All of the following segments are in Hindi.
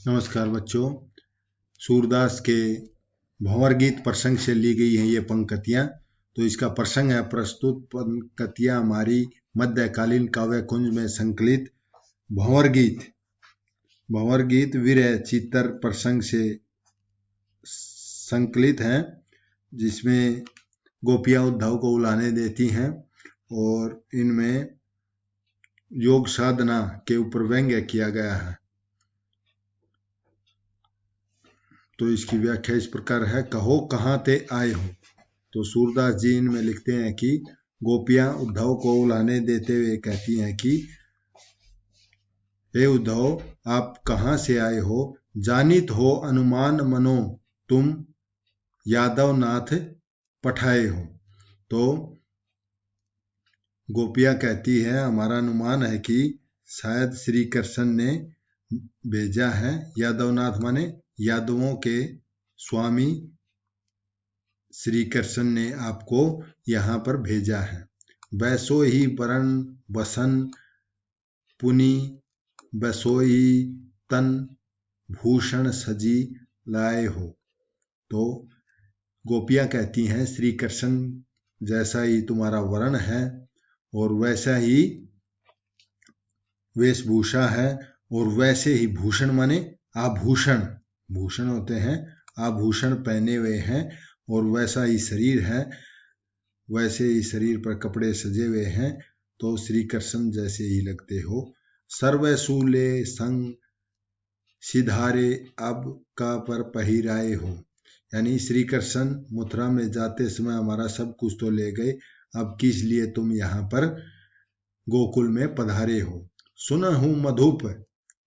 नमस्कार बच्चों। सूरदास के भंवर गीत प्रसंग से ली गई हैं ये पंक्तियां। तो इसका प्रसंग है, प्रस्तुत पंक्तियां हमारी मध्यकालीन काव्य कुंज में संकलित भंवर गीत। भंवर गीत विरह चित्तर प्रसंग से संकलित हैं, जिसमें गोपियां उद्धव को उलाने देती हैं और इनमें योग साधना के ऊपर व्यंग्य किया गया है। तो इसकी व्याख्या इस प्रकार है, कहो कहाँ ते आए हो। तो सूरदास जी इनमें लिखते हैं कि गोपियां उद्धव को उलाने देते हुए कहती हैं कि हे उद्धव, आप कहाँ से आए हो, जानित हो अनुमान मनो तुम यादव नाथ पठाए हो। तो गोपियां कहती है, हमारा अनुमान है कि शायद श्री कृष्ण ने भेजा है। यादवनाथ माने यादवों के स्वामी श्री कृष्ण ने आपको यहाँ पर भेजा है। वैसो ही वरण वसन पुनि वैसोई तन भूषण सजी लाए हो। तो गोपियां कहती हैं, श्री कृष्ण जैसा ही तुम्हारा वर्ण है और वैसा ही वेशभूषा है और वैसे ही भूषण माने आभूषण, भूषण होते हैं, आभूषण पहने हुए हैं और वैसा ही शरीर है, वैसे ही शरीर पर कपड़े सजे हुए हैं। तो श्री कृष्ण जैसे ही लगते हो। सर्वसूले संग सिधारे अब का पर पहिराए हो। यानी श्री कृष्ण मथुरा में जाते समय हमारा सब कुछ तो ले गए, अब किस लिए तुम यहाँ पर गोकुल में पधारे हो। सुनहु मधुप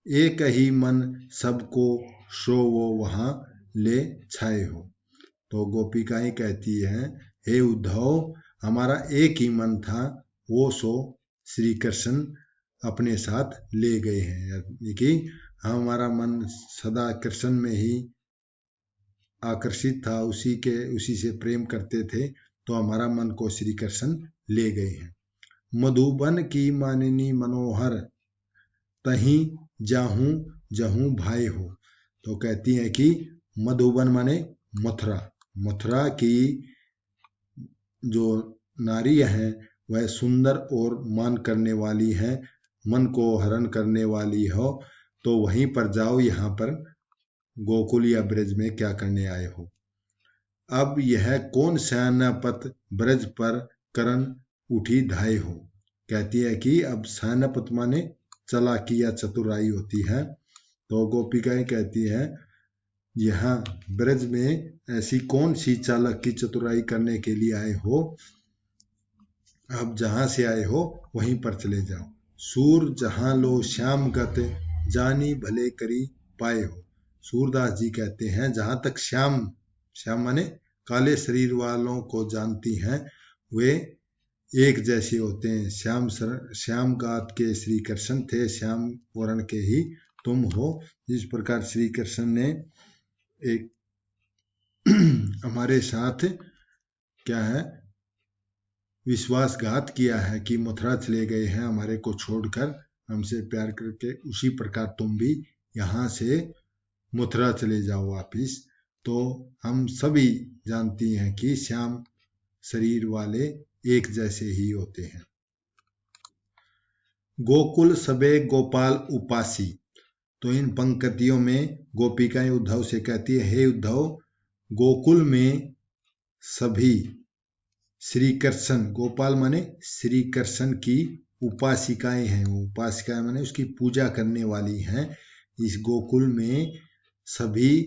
एक ही मन सबको सो वो वहां ले छाए हो। तो गोपिकाएं कहती हैं, हे उद्धव, हमारा एक ही मन था, वो सो श्री कृष्ण अपने साथ ले गए हैं। यानी कि हमारा मन सदा कृष्ण में ही आकर्षित था, उसी से प्रेम करते थे, तो हमारा मन को श्री कृष्ण ले गए हैं। मधुबन की मानिनी मनोहर तहीं जाहूं जहूं भाई हो। तो कहती है कि मधुबन माने मथुरा, मथुरा की जो नारी है वह सुंदर और मान करने वाली है, मन को हरण करने वाली हो, तो वहीं पर जाओ, यहाँ पर गोकुल या ब्रज में क्या करने आए हो। अब यह कौन सैन्यपत ब्रज पर करण उठी धाय हो। कहती है कि अब सैन्यपत माने चालाकी या चतुराई होती है। तो गोपिकाएं कहती है, यहाँ ब्रज में ऐसी कौन सी चालक की चतुराई करने के लिए आए हो, अब जहां से आए हो वहीं पर चले जाओ। सूर जहां लो श्याम गत जानी भले करी पाए हो। सूरदास जी कहते हैं, जहां तक श्याम, श्याम माने काले शरीर वालों को जानती हैं, वे एक जैसे होते हैं। श्याम गात के श्री कृष्ण थे, श्याम वर्ण के ही तुम हो। जिस प्रकार श्री कृष्ण ने एक हमारे साथ क्या है, विश्वासघात किया है कि मथुरा चले गए हैं हमारे को छोड़कर, हमसे प्यार करके, उसी प्रकार तुम भी यहाँ से मथुरा चले जाओ वापिस। तो हम सभी जानती हैं कि श्याम शरीर वाले एक जैसे ही होते हैं। गोकुल सबे गोपाल उपासी। तो इन पंक्तियों में गोपिकाएं उद्धव से कहती है, हे उद्धव, गोकुल में सभी श्री कृष्ण, गोपाल माने श्री कृष्ण की उपासिकाएं हैं, उपासिकाएं माने उसकी पूजा करने वाली हैं। इस गोकुल में सभी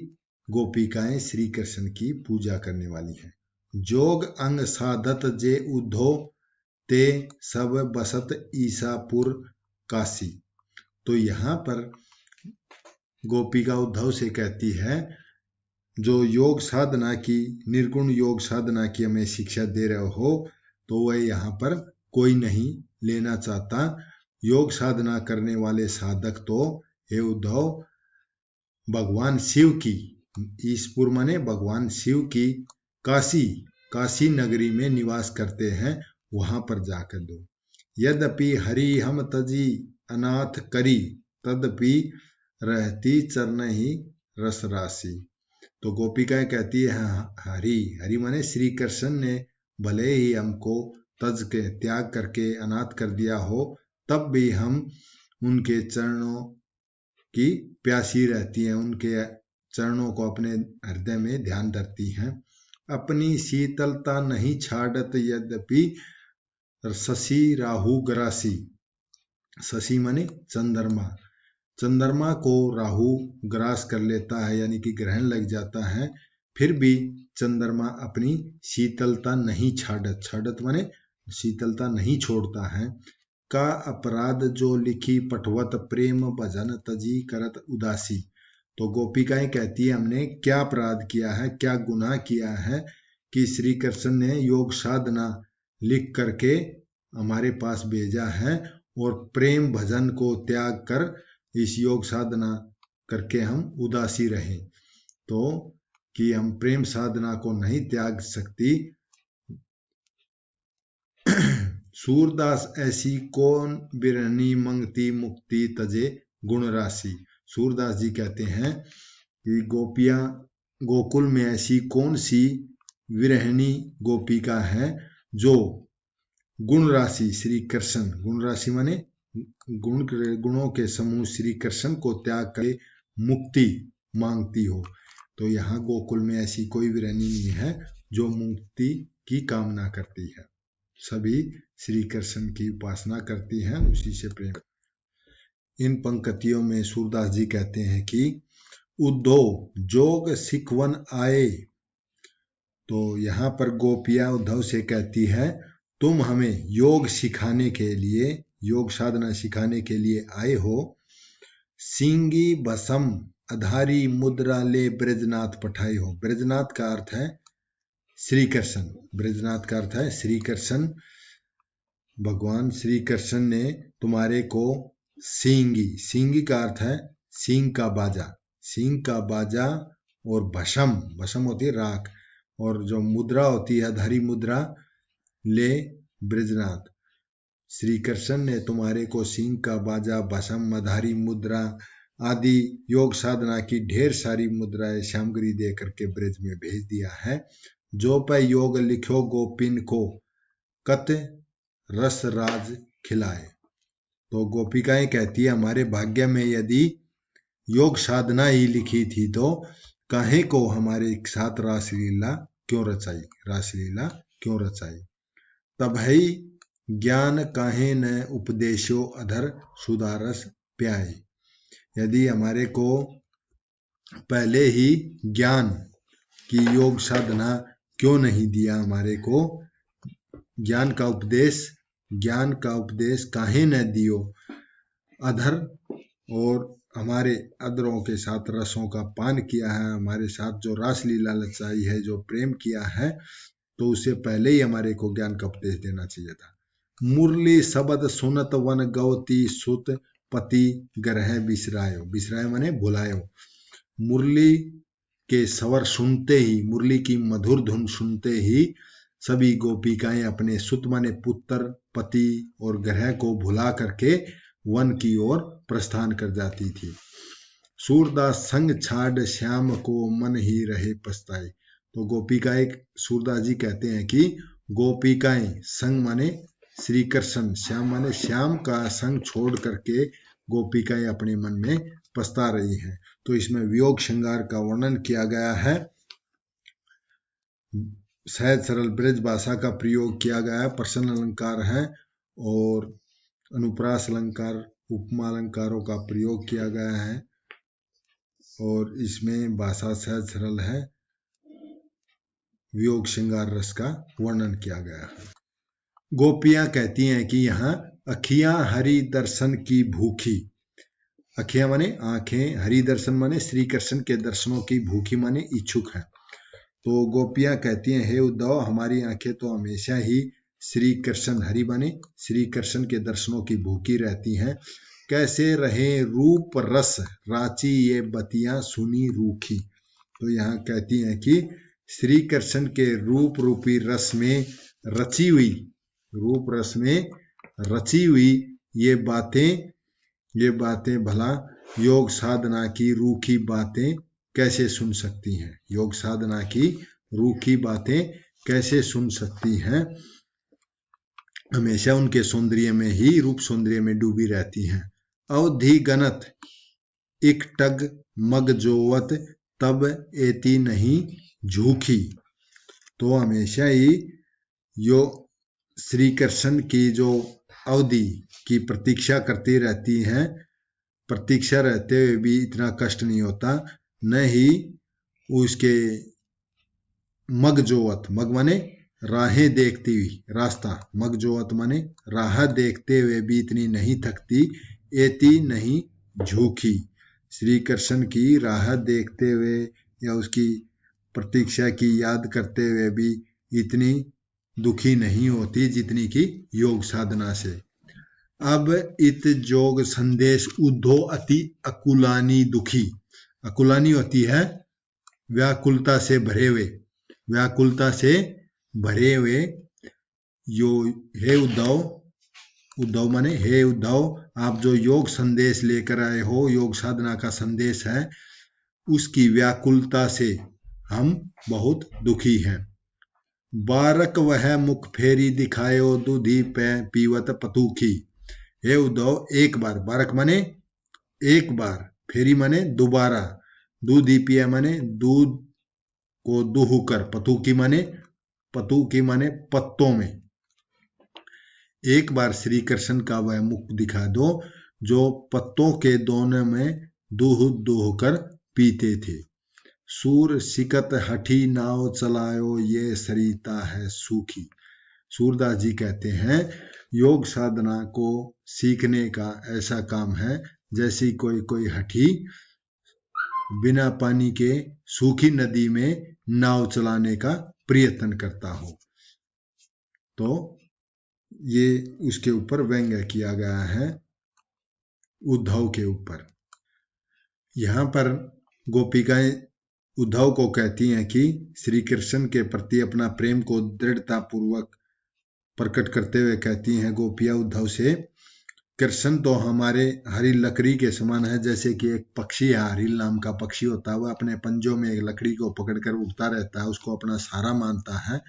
गोपिकाएं श्री कृष्ण की पूजा करने वाली हैं। जोग अंग साधत जे उद्धव ते सब बसत ईसापुर काशी। तो यहाँ पर गोपिका उद्धव से कहती है, जो योग साधना की, निर्गुण योग साधना की हमें शिक्षा दे रहे हो, तो वह यहाँ पर कोई नहीं लेना चाहता। योग साधना करने वाले साधक तो हे उद्धव भगवान शिव की, ईसपुर माने भगवान शिव की काशी, काशी नगरी में निवास करते हैं, वहां पर जाकर दो। यद्यपि हरि हम तजी अनाथ करी तदपि रहती चरण ही रस राशि। तो गोपिकाएं कहती है हरि, हरि माने श्री कृष्ण ने भले ही हमको तज के त्याग करके अनाथ कर दिया हो, तब भी हम उनके चरणों की प्यासी रहती हैं, उनके चरणों को अपने हृदय में ध्यान धरती हैं। अपनी शीतलता नहीं छाड़त यद्यपि शशि राहु ग्रासी। शशि माने चंद्रमा, चंद्रमा को राहु ग्रास कर लेता है यानी कि ग्रहण लग जाता है, फिर भी चंद्रमा अपनी शीतलता नहीं छाड़त, छाड़त माने शीतलता नहीं छोड़ता है। का अपराध जो लिखी पठवत प्रेम भजन तजी करत उदासी। तो गोपिकाएं कहती है हमने क्या अपराध किया है, क्या गुनाह किया है कि श्री कृष्ण ने योग साधना लिख करके हमारे पास भेजा है और प्रेम भजन को त्याग कर इस योग साधना करके हम उदासी रहे। तो कि हम प्रेम साधना को नहीं त्याग सकती। सूरदास ऐसी कौन बिरहनी मंगती मुक्ति तजे गुण राशि। सूरदास जी कहते हैं कि गोपियां गोकुल में ऐसी कौन सी विरहनी गोपिका है जो गुण राशि श्री कृष्ण, गुण राशि माने गुणों के समूह श्री कृष्ण को त्याग कर मुक्ति मांगती हो। तो यहाँ गोकुल में ऐसी कोई विरहनी नहीं है जो मुक्ति की कामना करती है, सभी श्री कृष्ण की उपासना करती हैं, उसी से प्रेम। इन पंक्तियों में सूरदास जी कहते हैं कि उद्धो जोग सिखवन आए। तो यहाँ पर गोपियां उद्धव से कहती है तुम हमें योग सिखाने के लिए, योग साधना सिखाने के लिए आए हो। सिंगी बसम अधारी मुद्रा ले ब्रजनाथ पठाई हो। ब्रजनाथ का अर्थ है श्री कृष्ण, ब्रजनाथ का अर्थ है श्री कृष्ण। भगवान श्री कृष्ण ने तुम्हारे को सींगी, सींगी का अर्थ है सींग का बाजा, सींग का बाजा, और भस्म, भस्म होती है राख, और जो मुद्रा होती है अधारी मुद्रा ले ब्रजनाथ। श्री कृष्ण ने तुम्हारे को सींग का बाजा, भस्म, अधारी मुद्रा आदि योग साधना की ढेर सारी मुद्राएं सामग्री दे करके ब्रज में भेज दिया है। जो पे योग लिखो गोपिन को कत रस राज खिलाए। तो गोपिकाएं कहती है हमारे भाग्य में यदि योग साधना ही लिखी थी तो काहे को हमारे साथ रासलीला क्यों रचाई, रासलीला क्यों रचाई। तब है ज्ञान काहे न उपदेशो अधर सुधारस प्याय। यदि हमारे को पहले ही ज्ञान की योग साधना क्यों नहीं दिया, हमारे को ज्ञान का उपदेश काहे न दियो। अधर, और हमारे अधरों के साथ रसों का पान किया है, हमारे साथ जो रासलीला रचाई है, जो प्रेम किया है, तो उससे पहले ही हमारे को ज्ञान का उपदेश देना चाहिए था। मुरली शब्द सुनत वन गवती सुत पति ग्रह बिसरायो। बिसरायो माने भुलायो। मुरली के स्वर सुनते ही, मुरली की मधुर धुन सुनते ही सभी गोपिकाएं अपने सुत माने पुत्र, पति और ग्रह को भुला करके वन की ओर प्रस्थान कर जाती थी। सूरदास संग छाड़ श्याम को मन ही रहे पछताए। तो गोपिकाएं, सूरदास जी कहते हैं कि गोपिकाएं संग माने श्री कृष्ण, श्याम माने श्याम का संग छोड़ करके गोपिकाएं अपने मन में पछता रही हैं। तो इसमें वियोग श्रृंगार का वर्णन किया गया है। सहज सरल ब्रज भाषा का प्रयोग किया गया है, प्रश्न अलंकार है और अनुप्रास अलंकार, उपमा अलंकारों का प्रयोग किया गया है और इसमें भाषा सहज सरल है। वियोग श्रृंगार रस का वर्णन किया गया है। गोपियां कहती हैं कि यहाँ अखियां हरि दर्शन की भूखी। अखियां माने आंखें, हरि दर्शन माने श्री कृष्ण के दर्शनों की भूखी माने इच्छुक है। तो गोपियां कहती हैं हे उद्धव, हमारी आंखें तो हमेशा ही श्री कृष्ण, हरि माने श्री कृष्ण के दर्शनों की भूखी रहती हैं। कैसे रहे रूप रस राची ये बतियां सुनी रूखी। तो यहाँ कहती हैं कि श्री कृष्ण के रूप रूपी रस में रची हुई, रूप रस में रची हुई ये बातें भला योग साधना की रूखी बातें कैसे सुन सकती हैं, योग साधना की रूखी बातें कैसे सुन सकती हैं, हमेशा उनके सौंदर्य में ही, रूप सौंदर्य में डूबी रहती हैं। अवधि गणत इकटग मग जोवत तब एती नहीं झूठी। तो हमेशा ही यो श्री कृष्ण की जो अवधि की प्रतीक्षा करती रहती हैं, प्रतीक्षा रहते हुए भी इतना कष्ट नहीं होता, न ही उसके मग जोवत, मग माने राहें देखती हुई, रास्ता, मग जोवत माने राह देखते हुए भी इतनी नहीं थकती, एती नहीं झूठी। श्री कृष्ण की राह देखते हुए या उसकी प्रतीक्षा की याद करते हुए भी इतनी दुखी नहीं होती जितनी कि योग साधना से। अब इत जोग संदेश उद्धो अति अकुलानी दुखी। अकुलानी होती है व्याकुलता से भरे हुए, व्याकुलता से भरे हुए। यो हे उद्धव, उद्धव माने हे उद्धव, आप जो योग संदेश लेकर आए हो, योग साधना का संदेश है, उसकी व्याकुलता से हम बहुत दुखी हैं। बारक वह मुख फेरी दिखायो दूधी पे पीवत पतूखी। हे उद्धव, एक बार, बारक माने एक बार, फेरी माने दोबारा, दूधी पिया माने दूध को दुह कर, पतूकी माने पत्तों में, एक बार श्री कृष्ण का वह मुख दिखा दो जो पत्तों के दोनों में दूह दूह कर पीते थे। सूर सिकत हठी नाव चलायो ये सरिता है सूखी। सूरदास जी कहते हैं योग साधना को सीखने का ऐसा काम है जैसे कोई कोई हठी बिना पानी के सूखी नदी में नाव चलाने का प्रयत्न करता हो। तो ये उसके ऊपर व्यंग्य किया गया है उद्धव के ऊपर। यहाँ पर गोपिकाएं उद्धव को कहती हैं कि श्री कृष्ण के प्रति अपना प्रेम को दृढ़ता पूर्वक प्रकट करते हुए कहती हैं गोपियां उद्धव से, कृष्ण तो हमारे हरी लकड़ी के समान है, जैसे कि एक पक्षी है, हरिल नाम का पक्षी होता है, वह अपने पंजों में एक लकड़ी को पकड़कर उड़ता रहता है, उसको अपना सहारा मानता है।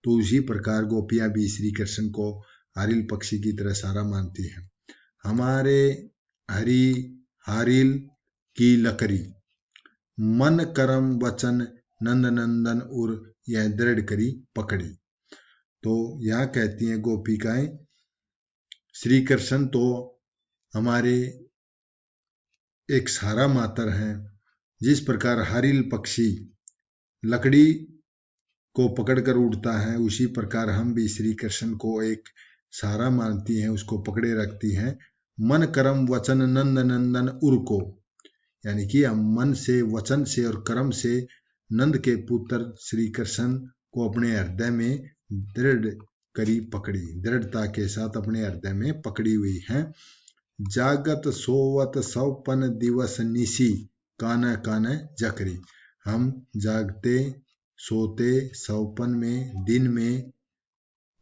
तो उसी प्रकार गोपियां भी श्री कृष्ण को हरिल पक्षी की तरह सहारा मानती हैं। हमारे हरी हारिल की लकड़ी, मन करम वचन नंद नंदन उर यह दृढ़ करी पकड़ी। तो यहाँ कहती हैं गोपिकाएं श्री कृष्ण तो हमारे एक सहारा मातर हैं, जिस प्रकार हारिल पक्षी लकड़ी को पकड़कर उड़ता है, उसी प्रकार हम भी श्री कृष्ण को एक सहारा मानती हैं, उसको पकड़े रखती हैं। मन कर्म वचन नंद नंदन उर को, यानी कि हम मन से, वचन से और कर्म से नंद के पुत्र श्री कृष्ण को अपने हृदय में दृढ़ करी पकड़ी, दृढ़ता के साथ अपने हृदय में पकड़ी हुई है। जागत सोवत सौपन दिवस निशी कान कान जकरी। हम जागते सोते सौपन में, दिन में,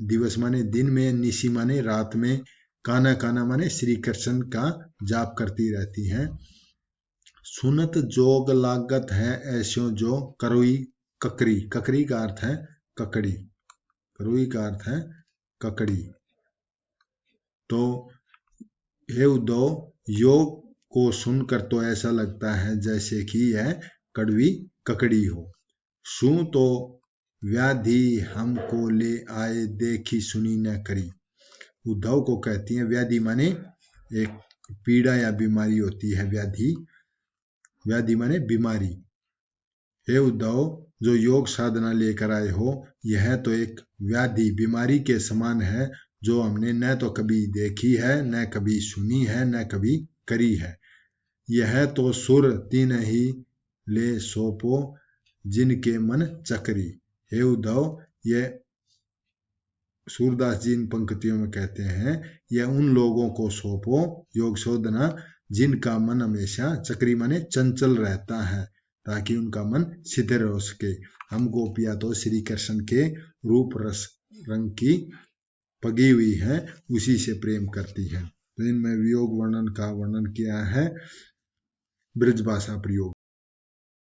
दिवस माने दिन में, निशी माने रात में, काना काना माने श्री कृष्ण का जाप करती रहती हैं। सुनत जोग लागत है ऐसो जो करोई ककरी। ककरी का अर्थ है ककड़ी, करोई का अर्थ है ककड़ी। तो हे उद्धव, योग को सुनकर तो ऐसा लगता है जैसे कि यह कड़वी ककड़ी हो। सू तो व्याधि हमको ले आए देखी सुनी न करी। उद्धव को कहती है, व्याधि माने एक पीड़ा या बीमारी होती है, व्याधि, व्याधि माने बीमारी। हे उद्धव, जो योग साधना लेकर आए हो, यह तो एक व्याधि बीमारी के समान है, जो हमने न तो कभी देखी है, न कभी सुनी है, न कभी करी है। यह तो सुर तीन ही ले सोपो जिनके मन चकरी। हे उद्धव, यह सूरदास जी इन पंक्तियों में कहते हैं, यह उन लोगों को सौंपो योग साधना जिनका मन हमेशा चक्री माने चंचल रहता है, ताकि उनका मन स्थिर हो सके। हम गोपियां तो श्री कृष्ण के रूप रस रंग की पगी हुई है, उसी से प्रेम करती है। तो इनमें वियोग वर्णन का वर्णन किया है। ब्रजभाषा प्रयोग।